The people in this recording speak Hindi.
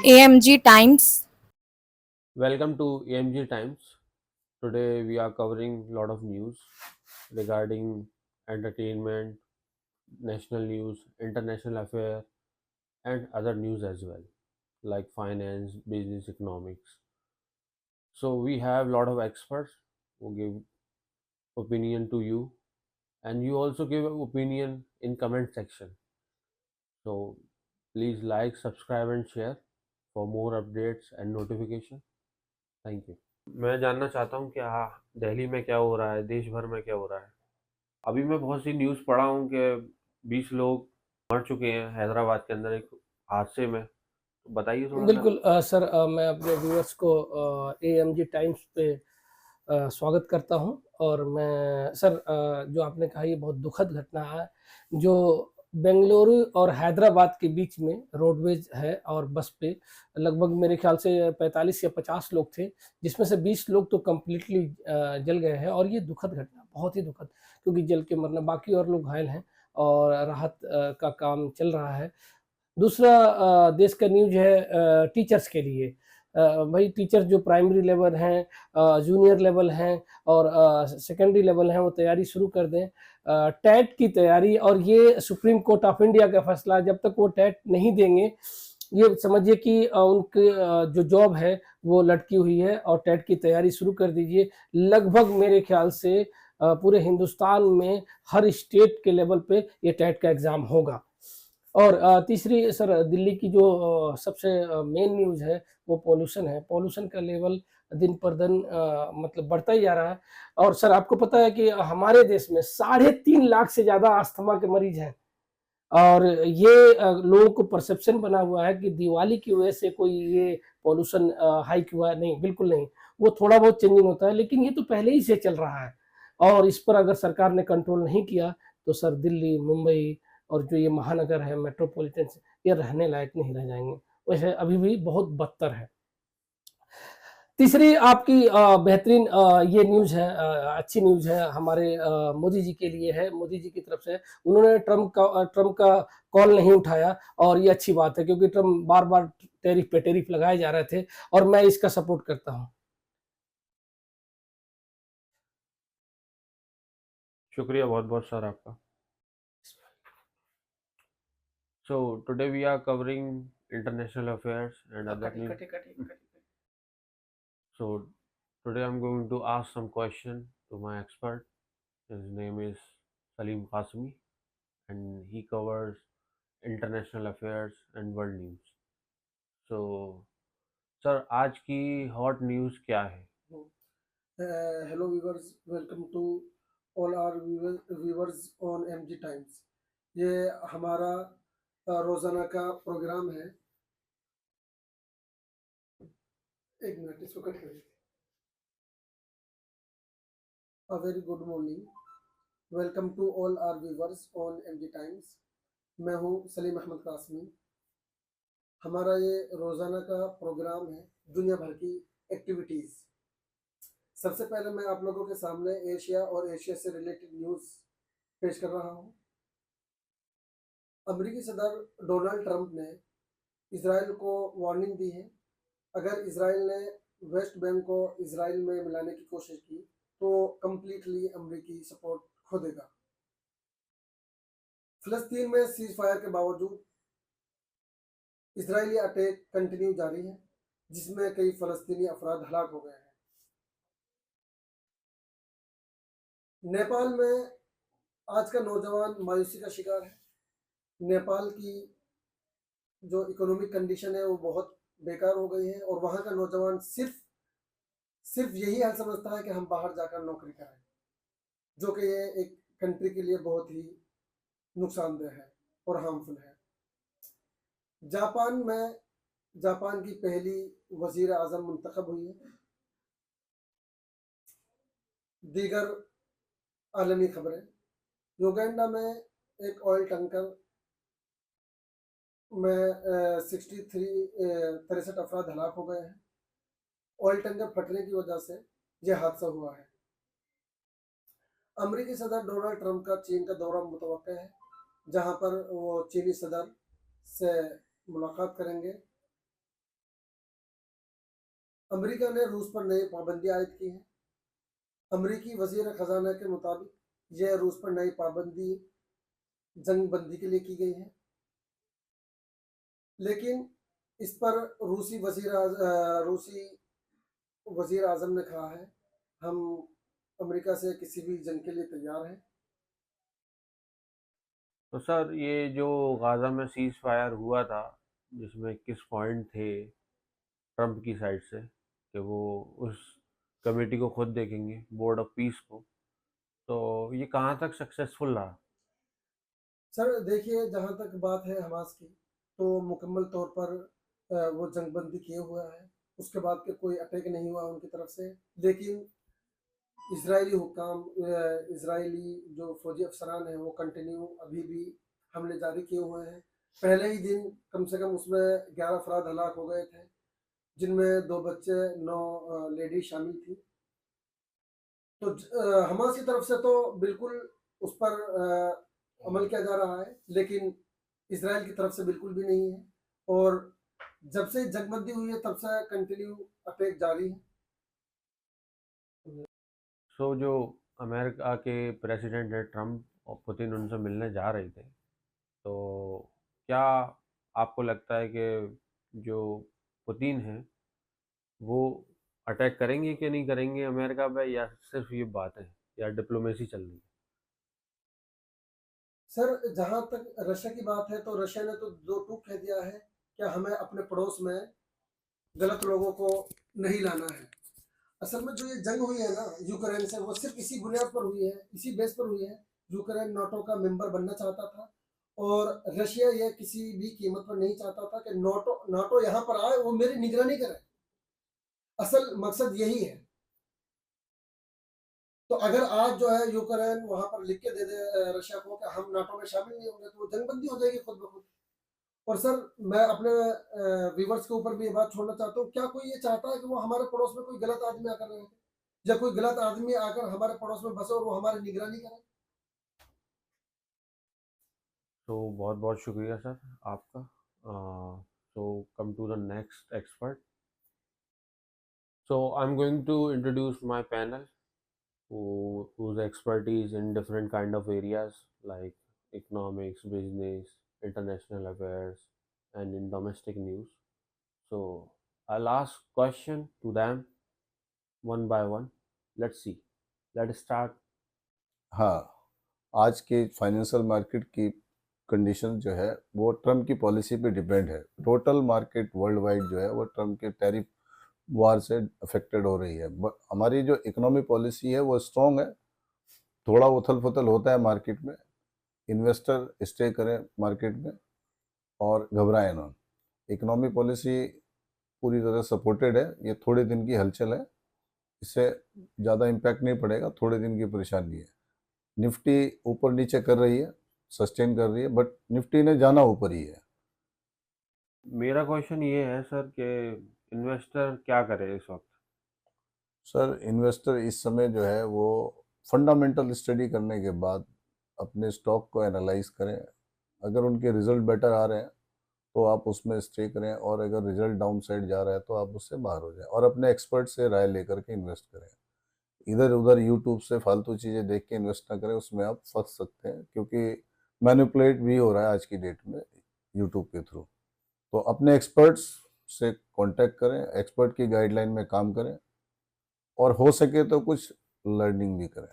AMG Times. Welcome to AMG Times. Today we are covering a lot of news regarding entertainment, national news, international affair, and other news as well, like finance, business, economics. So we have a lot of experts who give opinion to you, and you also give opinion in comment section. So please like, subscribe, and share for more updates and notification. Thank you. मैं जानना चाहता हूँ कि हाँ, दिल्ली में क्या हो रहा है, देश भर में क्या हो रहा है। अभी मैं बहुत सी न्यूज़ पढ़ा हूँ कि 20 लोग मर चुके हैं हैदराबाद के अंदर एक हादसे में। तो बताइए थोड़ा सा। बिल्कुल सर, मैं अपने व्यूअर्स को एएमजी टाइम्स पे स्वागत करता हूं। और मैं सर, जो आपने कहा ये बहुत दुखद घटना है जो बेंगलुरु और हैदराबाद के बीच में रोडवेज है, और बस पे लगभग मेरे ख्याल से 45 या 50 लोग थे, जिसमें से 20 लोग तो कम्प्लीटली जल गए हैं। और ये दुखद घटना, बहुत ही दुखद, क्योंकि जल के मरना, बाकी और लोग घायल हैं और राहत का काम चल रहा है। दूसरा देश का न्यूज है टीचर्स के लिए। भाई, टीचर जो प्राइमरी लेवल हैं, जूनियर लेवल हैं और सेकेंडरी लेवल हैं, वो तैयारी शुरू कर दें। टेट की तैयारी, और ये सुप्रीम कोर्ट ऑफ इंडिया का फैसला, जब तक वो टेट नहीं देंगे, ये समझिए कि उनकी जो जॉब है वो लटकी हुई है। और टेट की तैयारी शुरू कर दीजिए। लगभग मेरे ख्याल से पूरे हिंदुस्तान में हर स्टेट के लेवल पे ये टेट का एग्ज़ाम होगा। और तीसरी सर, दिल्ली की जो सबसे मेन न्यूज़ है वो पॉल्यूशन है। पॉल्यूशन का लेवल दिन पर दिन मतलब बढ़ता ही जा रहा है। और सर, आपको पता है कि हमारे देश में 3.5 लाख से ज़्यादा अस्थमा के मरीज हैं। और ये लोगों को परसेप्शन बना हुआ है कि दिवाली की वजह से कोई ये पॉल्यूशन हाइक हुआ है। नहीं, बिल्कुल नहीं। वो थोड़ा बहुत चेंजिंग होता है, लेकिन ये तो पहले ही से चल रहा है। और इस पर अगर सरकार ने कंट्रोल नहीं किया तो सर, दिल्ली, मुंबई और जो ये महानगर है, मेट्रोपॉलिटन, ये रहने लायक नहीं रह जाएंगे। वैसे अभी भी बहुत बदतर है। तीसरी आपकी बेहतरीन ये न्यूज़ है, अच्छी न्यूज़ है हमारे मोदी जी के लिए है। मोदी जी की तरफ से उन्होंने ट्रम्प का कॉल नहीं उठाया, और ये अच्छी बात है, क्योंकि ट्रम्प बार-बार टैरिफ पे टैरिफ लगाए जा रहे थे, और मैं इसका सपोर्ट करता हूँ। शुक्रिया बहुत बहुत सर आपका। So today we are covering international affairs and other news. So today I'm going to ask some question to my expert. His name is Salim Qasmi and he covers international affairs and world news. So sir, आज की हॉट न्यूज़ क्या है? Hello viewers, welcome to all our viewers on MG Times। ये हमारा रोजाना का प्रोग्राम है। एक मिनट, इसको कट करिए। A very good morning, welcome to all our viewers on MG Times। मैं हूँ सलीम अहमद कासमी। हमारा ये रोजाना का प्रोग्राम है दुनिया भर की एक्टिविटीज। सबसे पहले मैं आप लोगों के सामने एशिया और एशिया से रिलेटेड न्यूज़ पेश कर रहा हूँ। अमेरिकी सदर डोनाल्ड ट्रंप ने इसराइल को वार्निंग दी है। अगर इसराइल ने वेस्ट बैंक को इसराइल में मिलाने की कोशिश की तो कंप्लीटली अमेरिकी सपोर्ट खो देगा। फिलिस्तीन में सीज फायर के बावजूद इसराइली अटैक कंटिन्यू जारी है, जिसमें कई फलस्तीनी अफराद हलाक हो गए हैं। नेपाल में आज का नौजवान मायूसी का शिकार है। नेपाल की जो इकोनॉमिक कंडीशन है वो बहुत बेकार हो गई है, और वहाँ का नौजवान सिर्फ यही हाल समझता है कि हम बाहर जाकर नौकरी करें, जो कि ये एक कंट्री के लिए बहुत ही नुकसानदेह है और हार्मफुल है। जापान की पहली वजीर आजम मुंतखब हुई है। दीगर आलमी खबरें, युगांडा में एक ऑयल टैंकर में 63 अफराद हलाक हो गए हैं। ऑयल टैंकर फटने की वजह से यह हादसा हुआ है। अमेरिकी सदर डोनाल्ड ट्रंप का चीन का दौरा मुतवक्किल है, जहां पर वो चीनी सदर से मुलाकात करेंगे। अमेरिका ने रूस पर नई पाबंदी आयद की है। अमेरिकी वजीर खजाना के मुताबिक यह रूस पर नई पाबंदी जंग बंदी के लिए की गई है, लेकिन इस पर रूसी वजीर आजम ने कहा है, हम अमेरिका से किसी भी जंग के लिए तैयार हैं। तो सर ये जो गाज़ा में सीज़ फायर हुआ था, जिसमें 21 पॉइंट थे ट्रंप की साइड से कि वो उस कमेटी को खुद देखेंगे, बोर्ड ऑफ पीस को, तो ये कहाँ तक सक्सेसफुल रहा? सर देखिए, जहाँ तक बात है हमास की, तो मुकम्मल तौर पर वो जंगबंदी किए हुआ है। उसके बाद के कोई अटैक नहीं हुआ उनकी तरफ से, लेकिन इजरायली हुक्काम, इजरायली जो फौजी अफसरान हैं वो कंटिन्यू अभी भी हमले जारी किए हुए हैं। पहले ही दिन कम से कम उसमें 11 अफराद हलाक हो गए थे, जिनमें 2 बच्चे, 9 लेडी शामिल थी। तो हमास की तरफ से तो बिल्कुल उस पर अमल किया जा रहा है, लेकिन इसराइल की तरफ से बिल्कुल भी नहीं है। और जब से जंगबंदी हुई है तब से कंटिन्यू अटैक जारी है। सो जो अमेरिका के प्रेसिडेंट है ट्रंप और पुतिन उनसे मिलने जा रहे थे, तो क्या आपको लगता है कि जो पुतिन है वो अटैक करेंगे कि नहीं करेंगे अमेरिका पे, या सिर्फ ये बात है, या डिप्लोमेसी चल रही है? सर जहां तक रशिया की बात है, तो रशिया ने तो दो टूक कह दिया है कि हमें अपने पड़ोस में गलत लोगों को नहीं लाना है। असल में जो ये जंग हुई है ना यूक्रेन से, वो सिर्फ इसी बुनियाद पर हुई है, इसी बेस पर हुई है। यूक्रेन नाटो का मेंबर बनना चाहता था, और रशिया यह किसी भी कीमत पर नहीं चाहता था कि नाटो नाटो यहाँ पर आए, वो मेरी निगरानी करे। असल मकसद यही है। तो अगर आज जो है यूक्रेन वहां पर लिख के दे दे रशिया को कि हम नाटो में शामिल नहीं होंगे, तो वो जंगबंदी हो जाएगी खुद ब खुद। और सर मैं अपने व्यूवर्स के ऊपर भी ये बात छोड़ना चाहता हूँ, क्या कोई ये चाहता है कि वो हमारे पड़ोस में कोई गलत आदमी आकर रहे, या कोई गलत आदमी आकर हमारे पड़ोस में बसे और वो हमारी निगरानी करे? तो बहुत बहुत शुक्रिया सर आपका। So come to the next expert. So I'm going to introduce my panel, whose expertise in different kind of areas like economics, business, international affairs, and in domestic news. So I'll ask question to them one by one. Let's see. Let's start. हाँ, आज के फाइनेंशियल मार्केट की कंडीशन जो है वो ट्रम्प की पॉलिसी पे डिपेंड है। टोटल मार्केट वर्ल्ड वाइड जो है वो ट्रम्प के टैरिफ वार से अफेक्टेड हो रही है। बट हमारी जो इकोनॉमी पॉलिसी है वो स्ट्रॉन्ग है। थोड़ा उथल पुथल होता है मार्केट में, इन्वेस्टर स्टे करें मार्केट में और घबराएं ना। इकोनॉमी पॉलिसी पूरी तरह सपोर्टेड है। ये थोड़े दिन की हलचल है, इससे ज़्यादा इम्पैक्ट नहीं पड़ेगा, थोड़े दिन की परेशानी है। निफ्टी ऊपर नीचे कर रही है, सस्टेन कर रही है, बट निफ्टी ने जाना ऊपर ही है। मेरा क्वेश्चन ये है सर कि इन्वेस्टर क्या करे इस वक्त? सर इन्वेस्टर इस समय जो है वो फंडामेंटल स्टडी करने के बाद अपने स्टॉक को एनालाइज करें। अगर उनके रिजल्ट बेटर आ रहे हैं तो आप उसमें स्टे करें, और अगर रिजल्ट डाउन साइड जा रहा है तो आप उससे बाहर हो जाएं, और अपने एक्सपर्ट से राय लेकर के इन्वेस्ट करें। इधर उधर यूट्यूब से फालतू चीज़ें देख के इन्वेस्ट ना करें, उसमें आप फंस सकते हैं, क्योंकि मैनिपुलेट भी हो रहा है आज की डेट में यूट्यूब के थ्रू। तो अपने एक्सपर्ट्स से कांटेक्ट करें, एक्सपर्ट की गाइडलाइन में काम करें, और हो सके तो कुछ लर्निंग भी करें।